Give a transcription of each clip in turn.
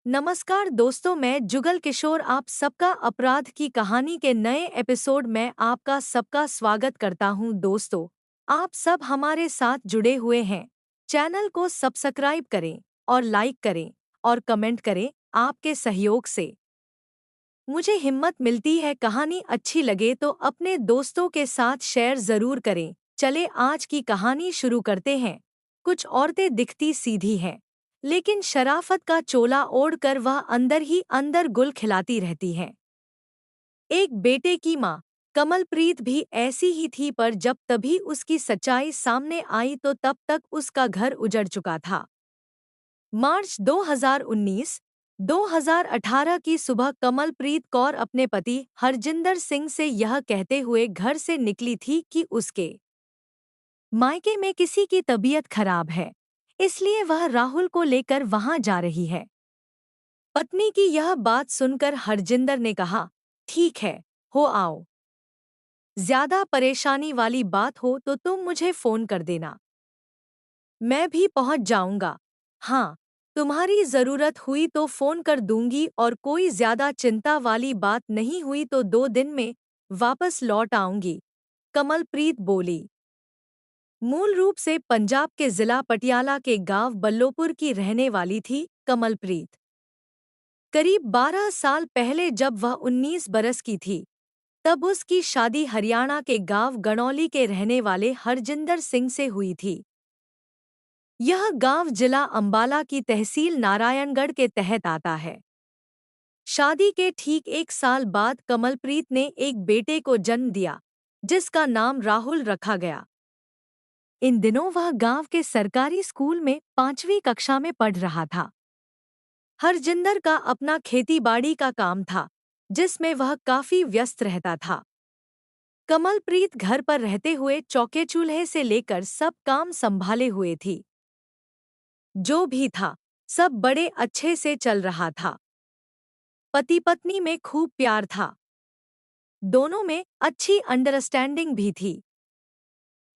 नमस्कार दोस्तों, मैं जुगल किशोर आप सबका अपराध की कहानी के नए एपिसोड में आपका सबका स्वागत करता हूं। दोस्तों, आप सब हमारे साथ जुड़े हुए हैं। चैनल को सब्सक्राइब करें और लाइक करें और कमेंट करें। आपके सहयोग से मुझे हिम्मत मिलती है। कहानी अच्छी लगे तो अपने दोस्तों के साथ शेयर जरूर करें। चले आज की कहानी शुरू करते हैं। कुछ औरतें दिखती सीधी हैं, लेकिन शराफत का चोला ओढ़कर वह अंदर ही अंदर गुल खिलाती रहती हैं। एक बेटे की माँ कमलप्रीत भी ऐसी ही थी, पर जब तभी उसकी सच्चाई सामने आई तो तब तक उसका घर उजड़ चुका था। मार्च 2019 2018 की सुबह कमलप्रीत कौर अपने पति हरजिंदर सिंह से यह कहते हुए घर से निकली थी कि उसके मायके में किसी की तबीयत खराब है, इसलिए वह राहुल को लेकर वहां जा रही है। पत्नी की यह बात सुनकर हरजिंदर ने कहा, ठीक है, हो आओ। ज्यादा परेशानी वाली बात हो तो तुम मुझे फोन कर देना, मैं भी पहुंच जाऊंगा। हाँ, तुम्हारी जरूरत हुई तो फोन कर दूंगी, और कोई ज्यादा चिंता वाली बात नहीं हुई तो 2 दिन में वापस लौट आऊंगी, कमलप्रीत बोली। मूल रूप से पंजाब के जिला पटियाला के गांव बल्लोपुर की रहने वाली थी कमलप्रीत। करीब 12 साल पहले जब वह 19 बरस की थी, तब उसकी शादी हरियाणा के गांव गणौली के रहने वाले हरजिंदर सिंह से हुई थी। यह गांव जिला अंबाला की तहसील नारायणगढ़ के तहत आता है। शादी के ठीक 1 साल बाद कमलप्रीत ने एक बेटे को जन्म दिया, जिसका नाम राहुल रखा गया। इन दिनों वह गांव के सरकारी स्कूल में 5वीं कक्षा में पढ़ रहा था। हरजिंदर का अपना खेती-बाड़ी का काम था, जिसमें वह काफी व्यस्त रहता था। कमलप्रीत घर पर रहते हुए चौके चूल्हे से लेकर सब काम संभाले हुए थी। जो भी था, सब बड़े अच्छे से चल रहा था। पति पत्नी में खूब प्यार था। दोनों में अच्छी अंडरस्टैंडिंग भी थी।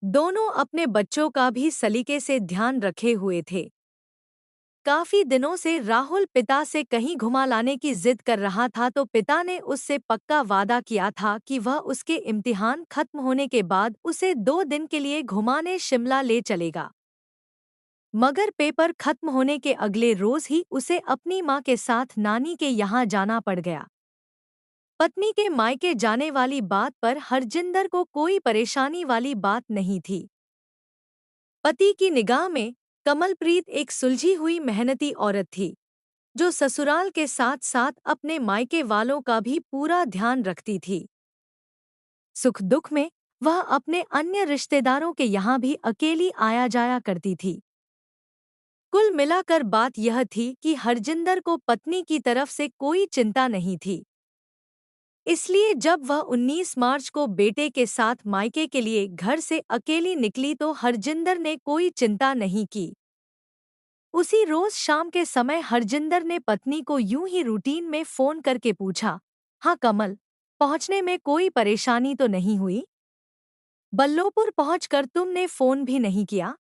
दोनों अपने बच्चों का भी सलीके से ध्यान रखे हुए थे। काफी दिनों से राहुल पिता से कहीं घुमा लाने की जिद कर रहा था, तो पिता ने उससे पक्का वादा किया था कि वह उसके इम्तिहान खत्म होने के बाद उसे 2 दिन के लिए घुमाने शिमला ले चलेगा। मगर पेपर खत्म होने के अगले रोज ही उसे अपनी मां के साथ नानी के यहाँ जाना पड़ गया। पत्नी के मायके जाने वाली बात पर हरजिंदर को कोई परेशानी वाली बात नहीं थी। पति की निगाह में कमलप्रीत एक सुलझी हुई मेहनती औरत थी, जो ससुराल के साथ साथ अपने मायके वालों का भी पूरा ध्यान रखती थी। सुख दुख में वह अपने अन्य रिश्तेदारों के यहाँ भी अकेली आया जाया करती थी। कुल मिलाकर बात यह थी कि हरजिंदर को पत्नी की तरफ से कोई चिंता नहीं थी। इसलिए जब वह 19 मार्च को बेटे के साथ मायके के लिए घर से अकेली निकली तो हरजिंदर ने कोई चिंता नहीं की। उसी रोज शाम के समय हरजिंदर ने पत्नी को यूं ही रूटीन में फोन करके पूछा, हाँ कमल, पहुंचने में कोई परेशानी तो नहीं हुई? बल्लोपुर पहुंचकर तुमने फोन भी नहीं किया?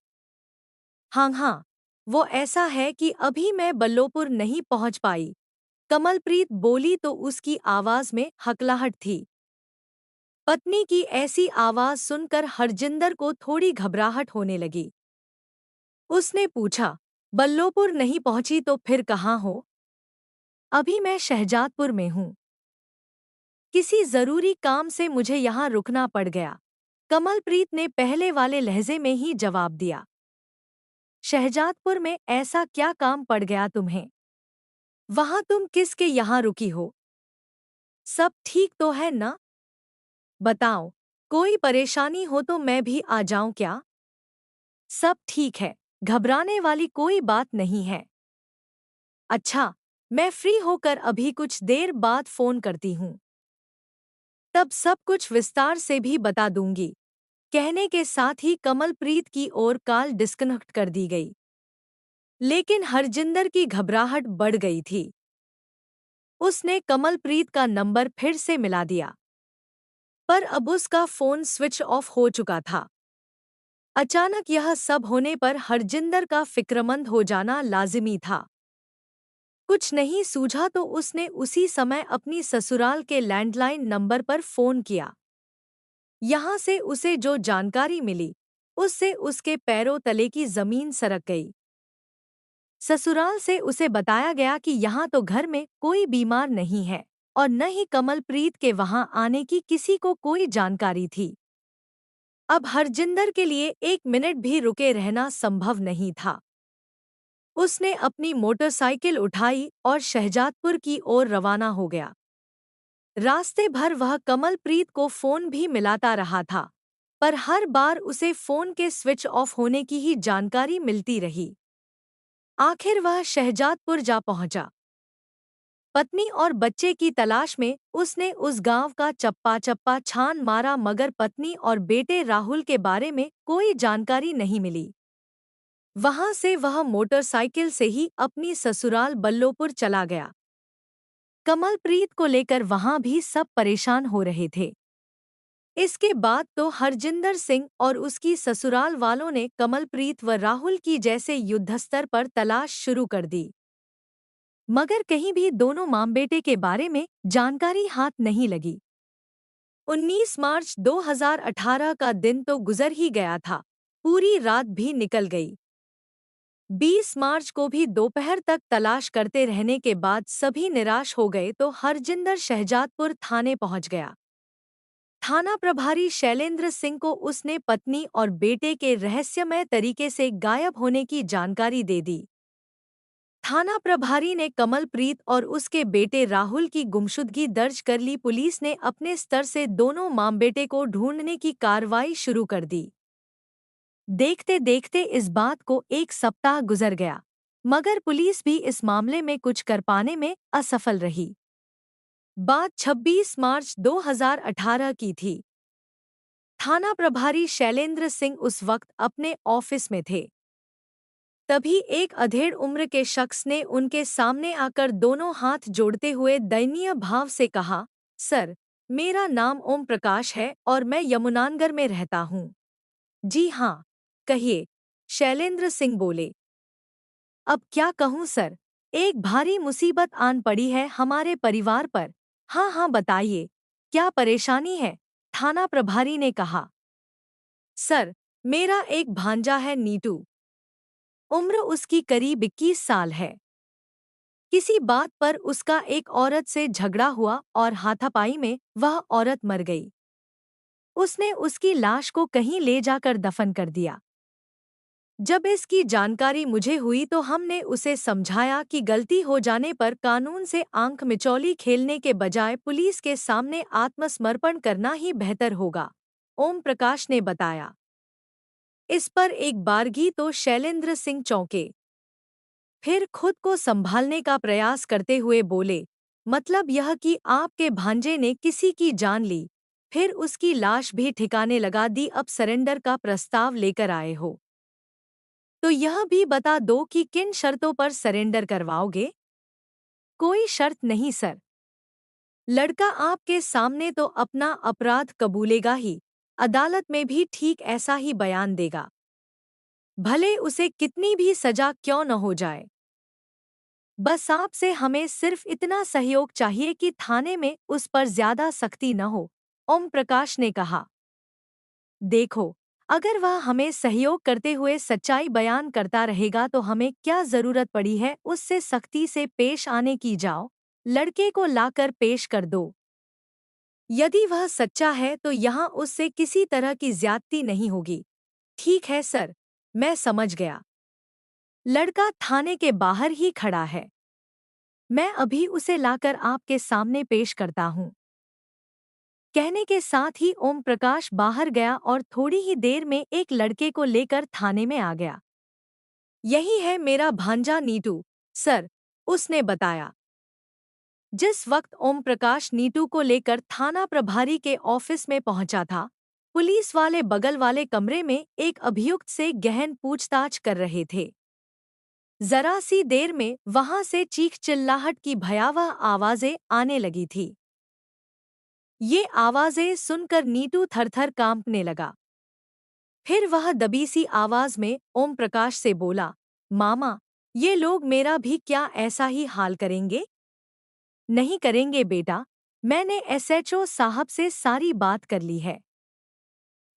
हाँ हाँ, वो ऐसा है कि अभी मैं बल्लोपुर नहीं पहुंच पाई, कमलप्रीत बोली तो उसकी आवाज में हकलाहट थी। पत्नी की ऐसी आवाज सुनकर हरजिंदर को थोड़ी घबराहट होने लगी। उसने पूछा, बल्लोपुर नहीं पहुंची तो फिर कहाँ हो? अभी मैं शहजादपुर में हूँ। किसी जरूरी काम से मुझे यहाँ रुकना पड़ गया, कमलप्रीत ने पहले वाले लहजे में ही जवाब दिया। शहजादपुर में ऐसा क्या काम पड़ गया तुम्हें? वहाँ तुम किसके यहाँ रुकी हो? सब ठीक तो है ना? बताओ, कोई परेशानी हो तो मैं भी आ जाऊं क्या? सब ठीक है, घबराने वाली कोई बात नहीं है। अच्छा, मैं फ्री होकर अभी कुछ देर बाद फोन करती हूँ, तब सब कुछ विस्तार से भी बता दूंगी। कहने के साथ ही कमलप्रीत की ओर कॉल डिस्कनेक्ट कर दी गई। लेकिन हरजिंदर की घबराहट बढ़ गई थी। उसने कमलप्रीत का नंबर फिर से मिला दिया, पर अब उसका फोन स्विच ऑफ हो चुका था। अचानक यह सब होने पर हरजिंदर का फिक्रमंद हो जाना लाजिमी था। कुछ नहीं सूझा तो उसने उसी समय अपनी ससुराल के लैंडलाइन नंबर पर फोन किया। यहाँ से उसे जो जानकारी मिली, उससे उसके पैरों तले की जमीन सरक गई। ससुराल से उसे बताया गया कि यहाँ तो घर में कोई बीमार नहीं है और न ही कमलप्रीत के वहां आने की किसी को कोई जानकारी थी। अब हरजिंदर के लिए 1 मिनट भी रुके रहना संभव नहीं था। उसने अपनी मोटरसाइकिल उठाई और शहजादपुर की ओर रवाना हो गया। रास्ते भर वह कमलप्रीत को फोन भी मिलाता रहा था, पर हर बार उसे फोन के स्विच ऑफ होने की ही जानकारी मिलती रही। आखिर वह शहजादपुर जा पहुंचा। पत्नी और बच्चे की तलाश में उसने उस गांव का चप्पा चप्पा छान मारा, मगर पत्नी और बेटे राहुल के बारे में कोई जानकारी नहीं मिली। वहां से वह मोटरसाइकिल से ही अपनी ससुराल बल्लोपुर चला गया। कमलप्रीत को लेकर वहां भी सब परेशान हो रहे थे। इसके बाद तो हरजिंदर सिंह और उसकी ससुराल वालों ने कमलप्रीत व राहुल की जैसे युद्धस्तर पर तलाश शुरू कर दी, मगर कहीं भी दोनों मां बेटे के बारे में जानकारी हाथ नहीं लगी। 19 मार्च 2018 का दिन तो गुजर ही गया था, पूरी रात भी निकल गई। 20 मार्च को भी दोपहर तक तलाश करते रहने के बाद सभी निराश हो गए तो हरजिंदर शहजादपुर थाने पहुंच गया। थाना प्रभारी शैलेंद्र सिंह को उसने पत्नी और बेटे के रहस्यमय तरीके से गायब होने की जानकारी दे दी। थाना प्रभारी ने कमलप्रीत और उसके बेटे राहुल की गुमशुदगी दर्ज कर ली। पुलिस ने अपने स्तर से दोनों मां बेटे को ढूंढने की कार्रवाई शुरू कर दी। देखते देखते इस बात को 1 सप्ताह गुजर गया, मगर पुलिस भी इस मामले में कुछ कर पाने में असफल रही। बात 26 मार्च 2018 की थी। थाना प्रभारी शैलेंद्र सिंह उस वक्त अपने ऑफिस में थे। तभी एक अधेड़ उम्र के शख्स ने उनके सामने आकर दोनों हाथ जोड़ते हुए दयनीय भाव से कहा, सर, मेरा नाम ओम प्रकाश है और मैं यमुनानगर में रहता हूँ। जी हाँ, कहिए, शैलेंद्र सिंह बोले। अब क्या कहूँ सर, एक भारी मुसीबत आन पड़ी है हमारे परिवार पर। हाँ हाँ बताइए, क्या परेशानी है? थाना प्रभारी ने कहा। सर, मेरा एक भांजा है नीटू। उम्र उसकी करीब 21 साल है। किसी बात पर उसका एक औरत से झगड़ा हुआ और हाथापाई में वह औरत मर गई। उसने उसकी लाश को कहीं ले जाकर दफन कर दिया। जब इसकी जानकारी मुझे हुई तो हमने उसे समझाया कि गलती हो जाने पर कानून से आंख मिचौली खेलने के बजाय पुलिस के सामने आत्मसमर्पण करना ही बेहतर होगा, ओम प्रकाश ने बताया। इस पर एक बारगी तो शैलेंद्र सिंह चौंके। फिर खुद को संभालने का प्रयास करते हुए बोले, मतलब यह कि आपके भांजे ने किसी की जान ली, फिर उसकी लाश भी ठिकाने लगा दी, अब सरेंडर का प्रस्ताव लेकर आए हो। तो यह भी बता दो कि किन शर्तों पर सरेंडर करवाओगे? कोई शर्त नहीं सर। लड़का आपके सामने तो अपना अपराध कबूलेगा ही, अदालत में भी ठीक ऐसा ही बयान देगा, भले उसे कितनी भी सजा क्यों न हो जाए। बस आपसे हमें सिर्फ इतना सहयोग चाहिए कि थाने में उस पर ज्यादा सख्ती न हो, ओम प्रकाश ने कहा। देखो, अगर वह हमें सहयोग करते हुए सच्चाई बयान करता रहेगा तो हमें क्या जरूरत पड़ी है उससे सख्ती से पेश आने की? जाओ, लड़के को लाकर पेश कर दो। यदि वह सच्चा है तो यहाँ उससे किसी तरह की ज्यादती नहीं होगी। ठीक है सर, मैं समझ गया। लड़का थाने के बाहर ही खड़ा है, मैं अभी उसे लाकर आपके सामने पेश करता हूँ। कहने के साथ ही ओम प्रकाश बाहर गया और थोड़ी ही देर में एक लड़के को लेकर थाने में आ गया। यही है मेरा भांजा नीटू, सर, उसने बताया। जिस वक्त ओम प्रकाश नीटू को लेकर थाना प्रभारी के ऑफिस में पहुंचा था, पुलिस वाले बगल वाले कमरे में एक अभियुक्त से गहन पूछताछ कर रहे थे। जरा सी देर में वहां से चीख चिल्लाहट की भयावह आवाजें आने लगी थी। ये आवाजें सुनकर नीटू थरथर कांपने लगा। फिर वह दबी सी आवाज में ओम प्रकाश से बोला, मामा, ये लोग मेरा भी क्या ऐसा ही हाल करेंगे? नहीं करेंगे बेटा, मैंने एसएचओ साहब से सारी बात कर ली है।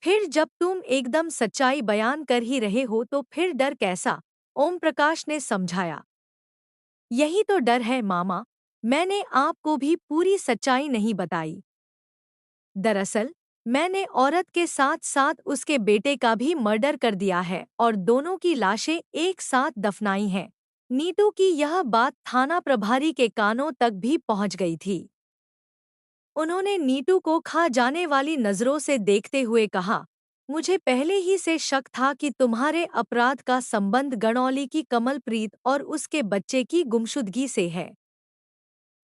फिर जब तुम एकदम सच्चाई बयान कर ही रहे हो तो फिर डर कैसा? ओम प्रकाश ने समझाया। यही तो डर है मामा, मैंने आपको भी पूरी सच्चाई नहीं बताई। दरअसल मैंने औरत के साथ साथ उसके बेटे का भी मर्डर कर दिया है और दोनों की लाशें एक साथ दफनाई हैं। नीतू की यह बात थाना प्रभारी के कानों तक भी पहुंच गई थी। उन्होंने नीतू को खा जाने वाली नजरों से देखते हुए कहा, मुझे पहले ही से शक था कि तुम्हारे अपराध का संबंध गणौली की कमलप्रीत और उसके बच्चे की गुमशुदगी से है।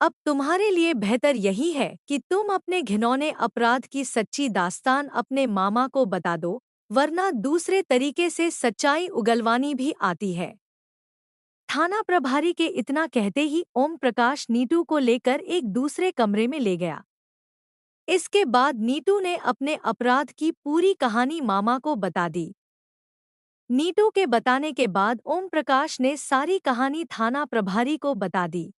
अब तुम्हारे लिए बेहतर यही है कि तुम अपने घिनौने अपराध की सच्ची दास्तान अपने मामा को बता दो, वरना दूसरे तरीके से सच्चाई उगलवानी भी आती है। थाना प्रभारी के इतना कहते ही ओम प्रकाश नीतू को लेकर एक दूसरे कमरे में ले गया। इसके बाद नीतू ने अपने अपराध की पूरी कहानी मामा को बता दी। नीतू के बताने के बाद ओम प्रकाश ने सारी कहानी थाना प्रभारी को बता दी।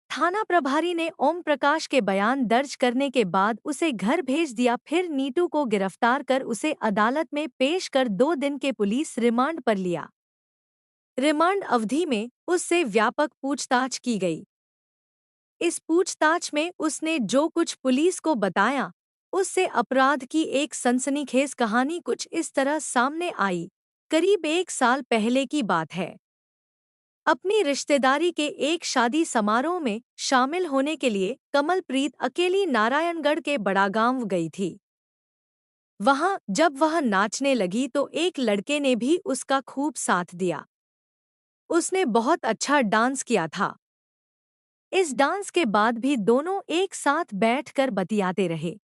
थाना प्रभारी ने ओम प्रकाश के बयान दर्ज करने के बाद उसे घर भेज दिया। फिर नीतू को गिरफ्तार कर उसे अदालत में पेश कर 2 दिन के पुलिस रिमांड पर लिया। रिमांड अवधि में उससे व्यापक पूछताछ की गई। इस पूछताछ में उसने जो कुछ पुलिस को बताया, उससे अपराध की एक सनसनीखेज कहानी कुछ इस तरह सामने आई। करीब 1 साल पहले की बात है। अपनी रिश्तेदारी के एक शादी समारोह में शामिल होने के लिए कमलप्रीत अकेली नारायणगढ़ के बड़ागांव गई थी। वहां जब वह नाचने लगी तो एक लड़के ने भी उसका खूब साथ दिया। उसने बहुत अच्छा डांस किया था। इस डांस के बाद भी दोनों एक साथ बैठकर बतियाते रहे।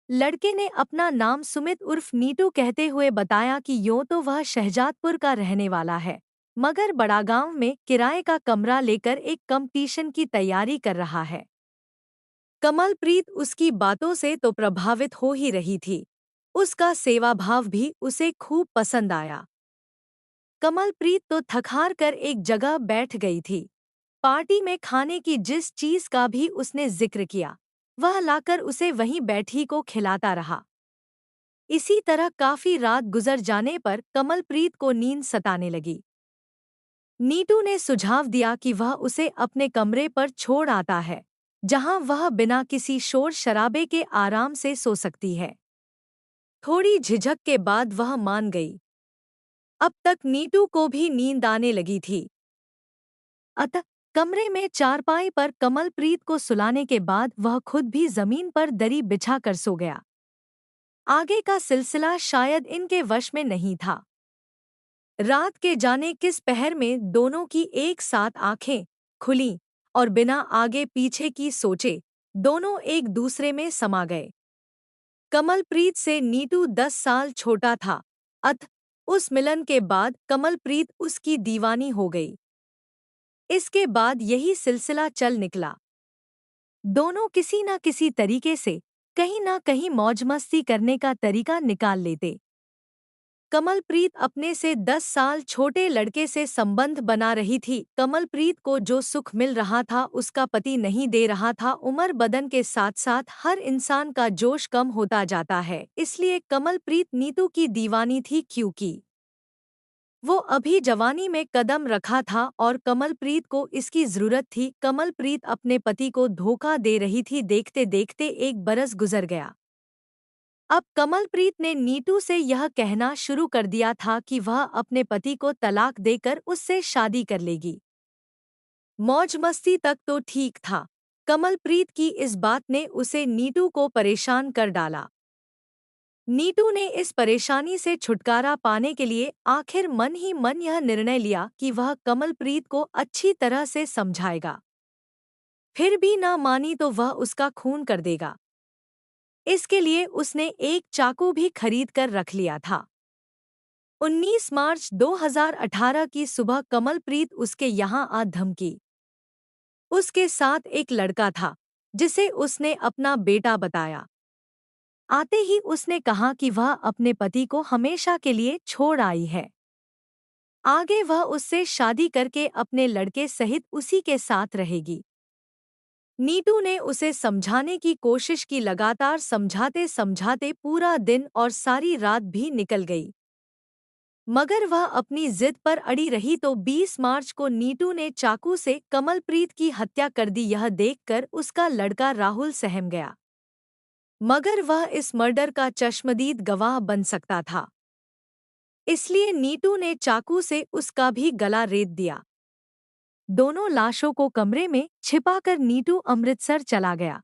लड़के ने अपना नाम सुमित उर्फ नीटू कहते हुए बताया कि यूं तो वह शहजादपुर का रहने वाला है, मगर बड़ागांव में किराए का कमरा लेकर एक कंपटीशन की तैयारी कर रहा है। कमलप्रीत उसकी बातों से तो प्रभावित हो ही रही थी। उसका सेवाभाव भी उसे खूब पसंद आया। कमलप्रीत तो थकहार कर एक जगह बैठ गई थी। पार्टी में खाने की जिस चीज का भी उसने जिक्र किया, वह लाकर उसे वहीं बैठी को खिलाता रहा। इसी तरह काफी रात गुजर जाने पर कमलप्रीत को नींद सताने लगी। नीटू ने सुझाव दिया कि वह उसे अपने कमरे पर छोड़ आता है, जहां वह बिना किसी शोर शराबे के आराम से सो सकती है। थोड़ी झिझक के बाद वह मान गई। अब तक नीटू को भी नींद आने लगी थी। अतः कमरे में चारपाई पर कमलप्रीत को सुलाने के बाद वह खुद भी जमीन पर दरी बिछाकर सो गया। आगे का सिलसिला शायद इनके वश में नहीं था। रात के जाने किस पहर में दोनों की एक साथ आंखें खुलीं और बिना आगे पीछे की सोचे दोनों एक दूसरे में समा गए। कमलप्रीत से नीटू 10 साल छोटा था, अतः उस मिलन के बाद कमलप्रीत उसकी दीवानी हो गई। इसके बाद यही सिलसिला चल निकला। दोनों किसी न किसी तरीके से कहीं न कहीं मौज मस्ती करने का तरीका निकाल लेते। कमलप्रीत अपने से 10 साल छोटे लड़के से संबंध बना रही थी। कमलप्रीत को जो सुख मिल रहा था उसका पति नहीं दे रहा था। उम्र बदन के साथ साथ हर इंसान का जोश कम होता जाता है, इसलिए कमलप्रीत नीतू की दीवानी थी, क्योंकि वो अभी जवानी में कदम रखा था और कमलप्रीत को इसकी जरूरत थी। कमलप्रीत अपने पति को धोखा दे रही थी। देखते देखते 1 बरस गुजर गया। अब कमलप्रीत ने नीटू से यह कहना शुरू कर दिया था कि वह अपने पति को तलाक देकर उससे शादी कर लेगी। मौज मस्ती तक तो ठीक था। कमलप्रीत की इस बात ने उसे नीटू को परेशान कर डाला। नीटू ने इस परेशानी से छुटकारा पाने के लिए आखिर मन ही मन यह निर्णय लिया कि वह कमलप्रीत को अच्छी तरह से समझाएगा। फिर भी ना मानी तो वह उसका खून कर देगा। इसके लिए उसने एक चाकू भी खरीद कर रख लिया था। 19 मार्च 2018 की सुबह कमलप्रीत उसके यहाँ आ धमकी। उसके साथ एक लड़का था, जिसे उसने अपना बेटा बताया। आते ही उसने कहा कि वह अपने पति को हमेशा के लिए छोड़ आई है। आगे वह उससे शादी करके अपने लड़के सहित उसी के साथ रहेगी। नीटू ने उसे समझाने की कोशिश की, लगातार समझाते समझाते पूरा दिन और सारी रात भी निकल गई, मगर वह अपनी जिद पर अड़ी रही। तो 20 मार्च को नीटू ने चाकू से कमलप्रीत की हत्या कर दी। यह देखकर उसका लड़का राहुल सहम गया, मगर वह इस मर्डर का चश्मदीद गवाह बन सकता था, इसलिए नीटू ने चाकू से उसका भी गला रेत दिया। दोनों लाशों को कमरे में छिपाकर नीटू अमृतसर चला गया।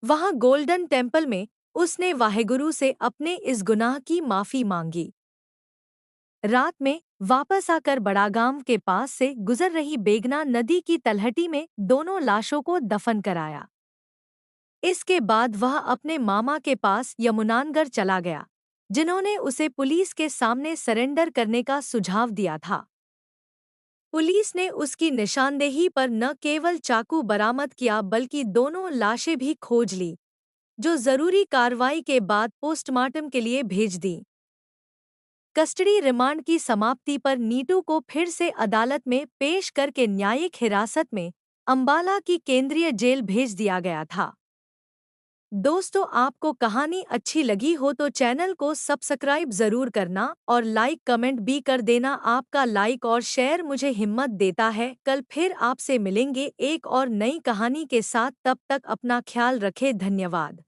वहां गोल्डन टेम्पल में उसने वाहेगुरु से अपने इस गुनाह की माफी मांगी। रात में वापस आकर बड़ागाम के पास से गुजर रही बेगना नदी की तलहटी में दोनों लाशों को दफन कराया। इसके बाद वह अपने मामा के पास यमुनानगर चला गया, जिन्होंने उसे पुलिस के सामने सरेंडर करने का सुझाव दिया था। पुलिस ने उसकी निशानदेही पर न केवल चाकू बरामद किया बल्कि दोनों लाशें भी खोज ली, जो जरूरी कार्रवाई के बाद पोस्टमार्टम के लिए भेज दी। कस्टडी रिमांड की समाप्ति पर नीटू को फिर से अदालत में पेश करके न्यायिक हिरासत में अंबाला की केंद्रीय जेल भेज दिया गया था। दोस्तों, आपको कहानी अच्छी लगी हो तो चैनल को सब्सक्राइब जरूर करना और लाइक कमेंट भी कर देना। आपका लाइक और शेयर मुझे हिम्मत देता है। कल फिर आपसे मिलेंगे एक और नई कहानी के साथ। तब तक अपना ख्याल रखें। धन्यवाद।